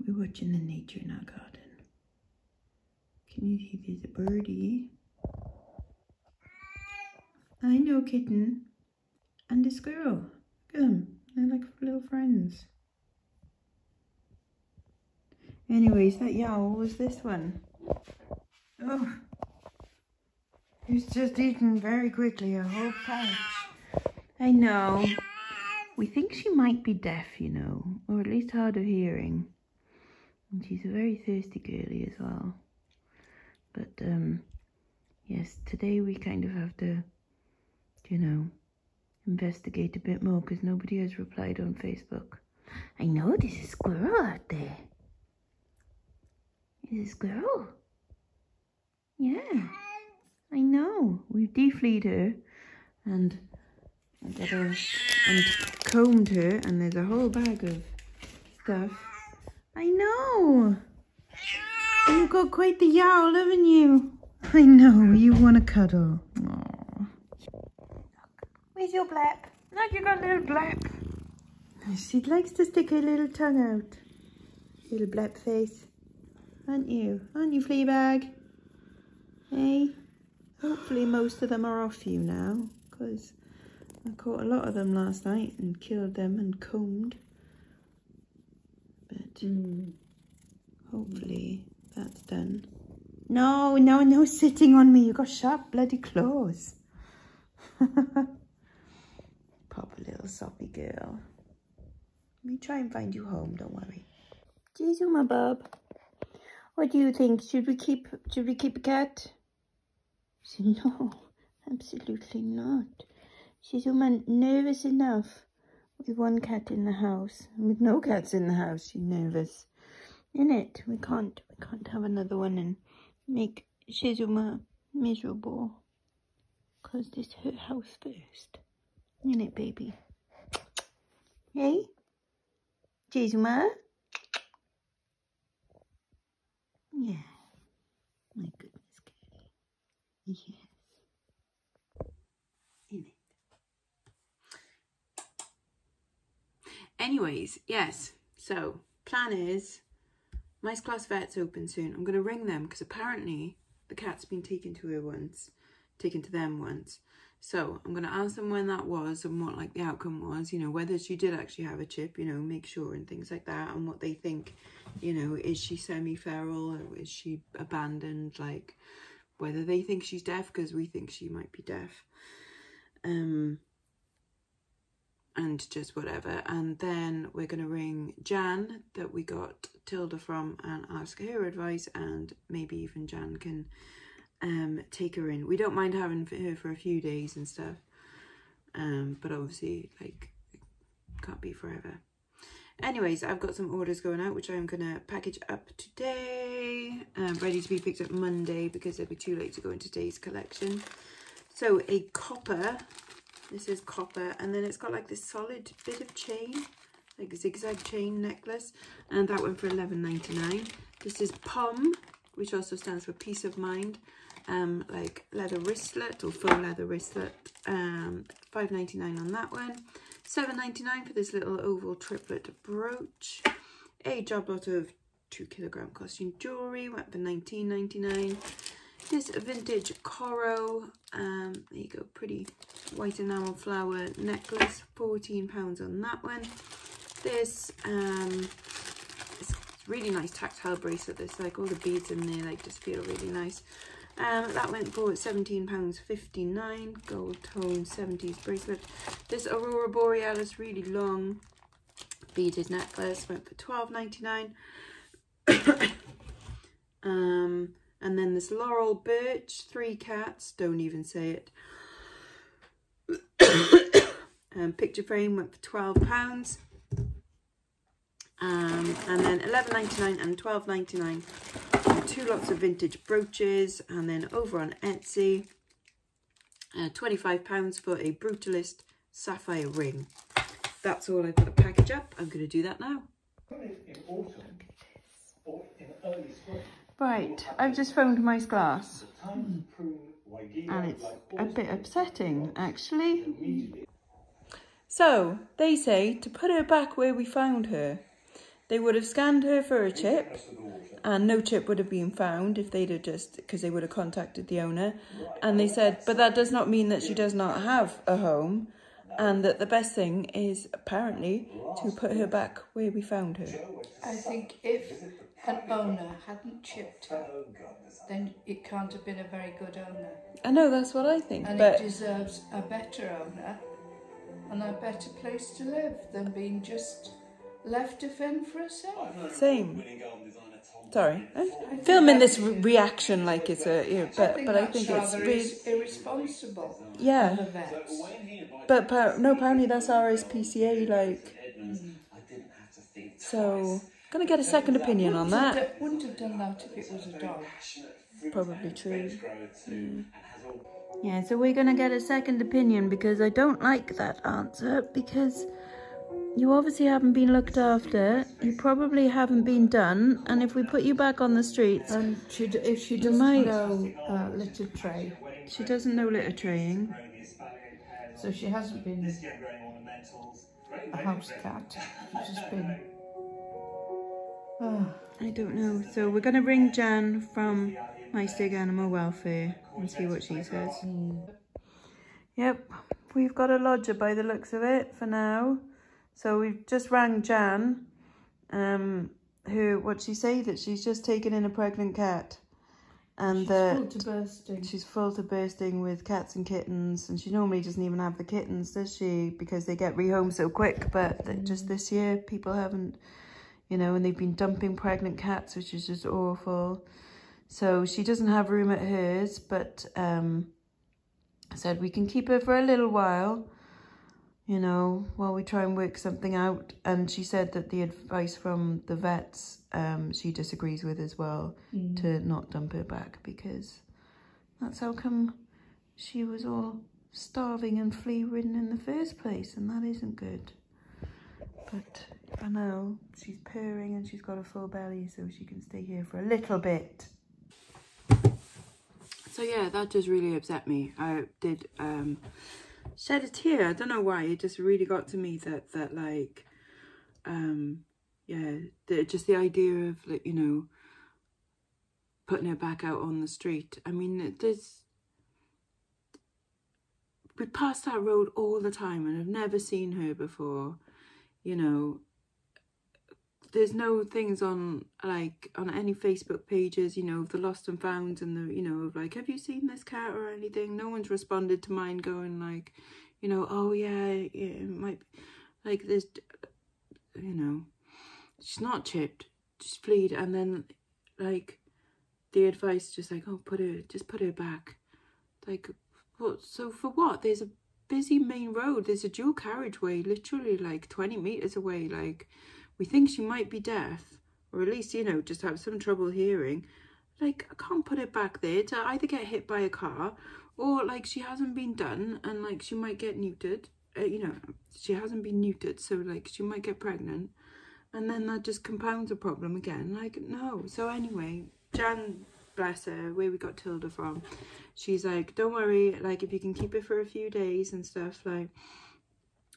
We're watching the nature in our garden. Can you see there's a birdie? I know, kitten. And a squirrel. Look at them. They're like little friends. Anyways, that yowl was this one. Oh. He's just eaten very quickly a whole pouch. I know. We think she might be deaf, you know, or at least hard of hearing. And she's a very thirsty girly as well. But, yes, today we kind of have to, you know, investigate a bit more because nobody has replied on Facebook. I know there's a squirrel out there. There's a squirrel. Yeah, I know. We've defleed her and combed her, and there's a whole bag of stuff. I know. You've got quite the yowl, haven't you? I know, you want to cuddle. Aww. Where's your blap? Look, you got a little blap. She likes to stick her little tongue out. Little blap face. Aren't you? Aren't you, Fleabag? Hey? Hopefully most of them are off you now, because I caught a lot of them last night and killed them and combed. But hopefully that's done. No, no, no sitting on me. You got sharp bloody claws. Proper little soppy girl. Let me try and find you home, don't worry. Jesus, my bub. What do you think? Should we keep a cat? She said, no, absolutely not. She's nervous enough with one cat in the house. And with no cats in the house, she's nervous. Innit? We can't have another one and make Shizuma miserable. Because this is her house first. Innit, baby? Hey? Shizuma? Yeah. My goodness, Kitty. Yes. Innit? Anyways, yes. So, plan is, Mice Class Vet's open soon. I'm going to ring them because apparently the cat's been taken to them once. So I'm going to ask them when that was and what like the outcome was, you know, whether she did actually have a chip, you know, make sure and things like that, and what they think, you know, is she semi-feral or is she abandoned, like whether they think she's deaf, because we think she might be deaf. And just whatever. And then we're going to ring Jan that we got Tilda from and ask her advice, and maybe even Jan can take her in. We don't mind having her for a few days and stuff, but obviously like it can't be forever. Anyways, I've got some orders going out which I'm gonna package up today, ready to be picked up Monday because they'll be too late to go into today's collection. So a copper, this is copper, and then it's got like this solid bit of chain, like a zigzag chain necklace, and that went for $11.99. This is POM, which also stands for peace of mind, like leather wristlet or faux leather wristlet, $5.99 on that one, $7.99 for this little oval triplet brooch. A job lot of 2 kilogram costume jewelry went for $19.99. This vintage Coro, there you go, pretty white enamel flower necklace, £14 on that one. This it's really nice tactile bracelet. There's like all the beads in there, like just feel really nice. That went for £17.59, gold tone 70s bracelet. This Aurora Borealis really long beaded necklace went for $12.99. And then this Laurel Birch 3 cats, don't even say it. Picture frame went for £12. And then $11.99 and $12.99 for 2 lots of vintage brooches. And then over on Etsy, £25 for a Brutalist sapphire ring. That's all I've got to package up. I'm going to do that now. Right, I've just phoned Mice Glass, and it's a bit upsetting actually. So they say to put her back where we found her, they would have scanned her for a chip, and no chip would have been found if they'd have just, because they would have contacted the owner. And they said, but that does not mean that she does not have a home, and that the best thing is apparently to put her back where we found her. I think if an owner hadn't chipped her, then it can't have been a very good owner. I know, that's what I think. And but it deserves a better owner and a better place to live than being just left to fend for herself. Same. Sorry, I'm filming this reaction like it's a, you know, but I think it's really irresponsible. Yeah. Of the vets. But apparently that's RSPCA, like. So, gonna get a second opinion on that. Wouldn't have done that if it was a dog. Probably true. Yeah, so we're gonna get a second opinion because I don't like that answer, because you obviously haven't been looked after, you probably haven't been done, and if we put you back on the streets... And if she doesn't know litter tray... She doesn't know litter traying. So she hasn't been a house cat, she's just been... I don't know, so we're going to ring Jan from MyStig Animal Welfare and see what she says. Yep, we've got a lodger by the looks of it for now. So we've just rang Jan, who, what'd she say? That she's just taken in a pregnant cat. And she's full to bursting with cats and kittens. And she normally doesn't even have the kittens, does she? Because they get rehomed so quick. But just this year, people haven't, you know, and they've been dumping pregnant cats, which is just awful. So she doesn't have room at hers, but I said we can keep her for a little while, you know, while we try and work something out. And she said that the advice from the vets, she disagrees with as well, to not dump her back, because that's how come she was all starving and flea-ridden in the first place, and that isn't good. But for now, she's purring and she's got a full belly, so she can stay here for a little bit. So yeah, that just really upset me. I did shed a tear. I don't know why. It just really got to me that like, yeah, just the idea of, like, you know, putting her back out on the street. I mean, we pass that road all the time and I've never seen her before, you know. There's no things on, like, on any Facebook pages, you know, of the lost and found and the, you know, of like, have you seen this cat or anything? No one's responded to mine going like, you know, oh yeah, it might, like, there's, you know, she's not chipped, she's fleed. And then, like, the advice just like, oh, just put her back. Like, what? So for what? There's a busy main road. There's a dual carriageway, literally like 20 meters away. Like, we think she might be deaf, or at least, you know, just have some trouble hearing. Like, I can't put it back there to either get hit by a car, or like she hasn't been done and like she might get neutered. You know, she hasn't been neutered, so like she might get pregnant, and then that just compounds a problem again. Like, no. So anyway, Jan, bless her, where we got Tilda from, she's like, don't worry, like, if you can keep it for a few days and stuff, like,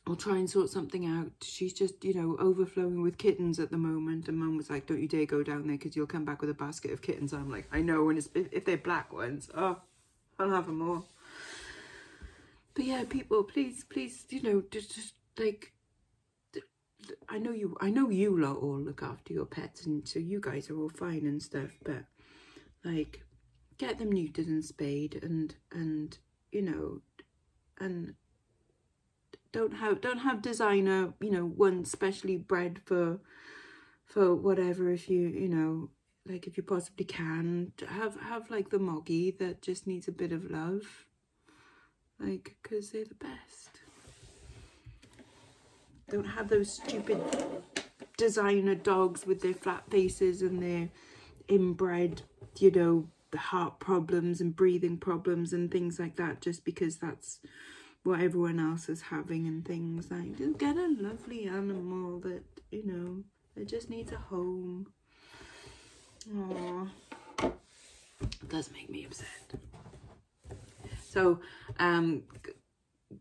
I'll try and sort something out. She's just, you know, overflowing with kittens at the moment. And Mum was like, don't you dare go down there because you'll come back with a basket of kittens. I'm like, I know. And if they're black ones, oh, I'll have them all. But yeah, people, please, you know, just like, I know you lot all look after your pets, and so you guys are all fine and stuff. But like, get them neutered and spayed, and you know, and don't have designer, you know, one specially bred for whatever. If you know, like, if you possibly can, have like the Moggy that just needs a bit of love, like, because they're the best. Don't have those stupid designer dogs with their flat faces and their inbred, you know, heart problems and breathing problems and things like that, just because that's what everyone else is having and things. Like, just get a lovely animal that, you know, that just needs a home. Aww. It does make me upset. So,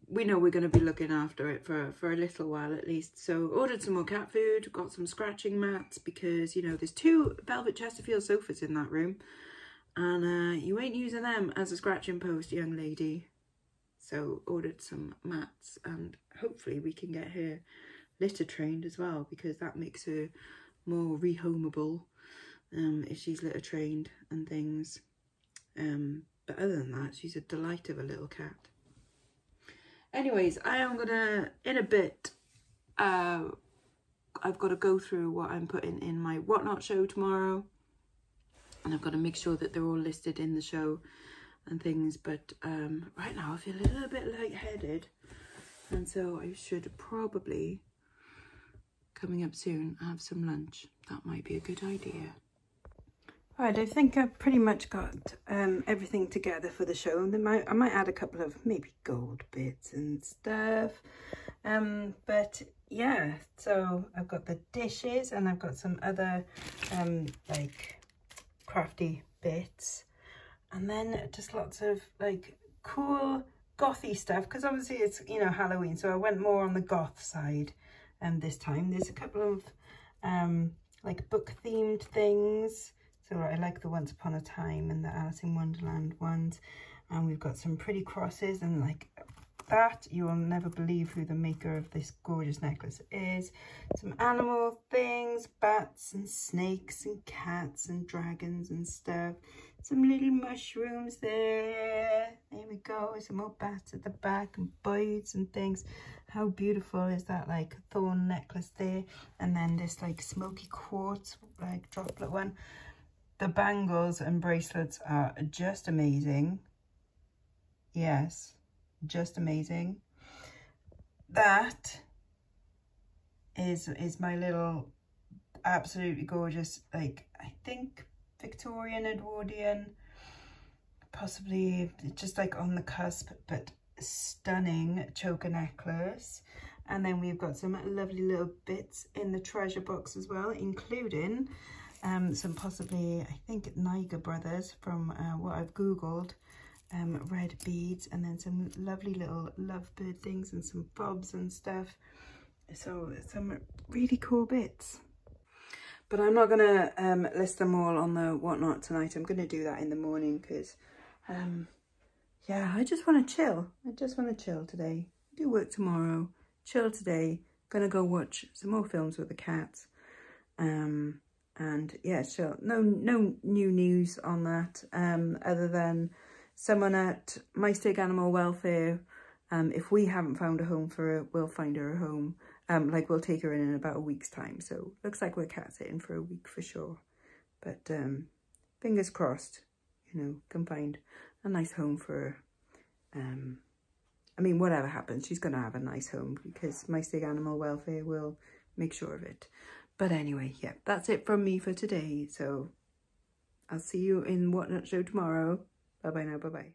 we know we're going to be looking after it for a little while at least. So ordered some more cat food, got some scratching mats because, you know, there's 2 velvet Chesterfield sofas in that room. And you ain't using them as a scratching post, young lady. So ordered some mats, and hopefully we can get her litter trained as well, because that makes her more rehomable if she's litter trained and things. But other than that, she's a delight of a little cat. Anyways, I am gonna, in a bit, I've got to go through what I'm putting in my Whatnot show tomorrow, and I've got to make sure that they're all listed in the show and things. But right now I feel a little bit lightheaded, and so I should probably, coming up soon, have some lunch. That might be a good idea. Alright, I think I've pretty much got everything together for the show. I might add a couple of maybe gold bits and stuff. But yeah, so I've got the dishes, and I've got some other like crafty bits. And then just lots of like cool gothy stuff, because obviously it's, you know, Halloween, so I went more on the goth side this time. There's a couple of like book themed things. So I like the Once Upon a Time and the Alice in Wonderland ones. And we've got some pretty crosses, and like that, you will never believe who the maker of this gorgeous necklace is. Some animal things, bats and snakes and cats and dragons and stuff. Some little mushrooms there. There we go. Some more bats at the back and birds and things. How beautiful is that, like thorn necklace there? And then this like smoky quartz like droplet one. The bangles and bracelets are just amazing. Yes, just amazing. That is my little absolutely gorgeous, like, I think Victorian, Edwardian, possibly just like on the cusp, but stunning choker necklace. And then we've got some lovely little bits in the treasure box as well, including some possibly, I think, Niger Brothers from what I've googled, red beads, and then some lovely little lovebird things and some fobs and stuff. So some really cool bits. But I'm not gonna list them all on the Whatnot tonight. I'm gonna do that in the morning, because yeah, I just want to chill. I just want to chill today. Do work tomorrow, chill today. Gonna go watch some more films with the cats. And yeah, sure, no new news on that, other than someone at My Stake Animal Welfare, if we haven't found a home for her, we'll find her a home. Like, we'll take her in about a week's time, so looks like we're cat sitting for a week for sure. But fingers crossed, you know, can find a nice home for her. I mean, whatever happens, she's gonna have a nice home, because My Stake Animal Welfare will make sure of it. But anyway, yeah, that's it from me for today. So I'll see you in Whatnot show tomorrow. Bye-bye now, bye-bye.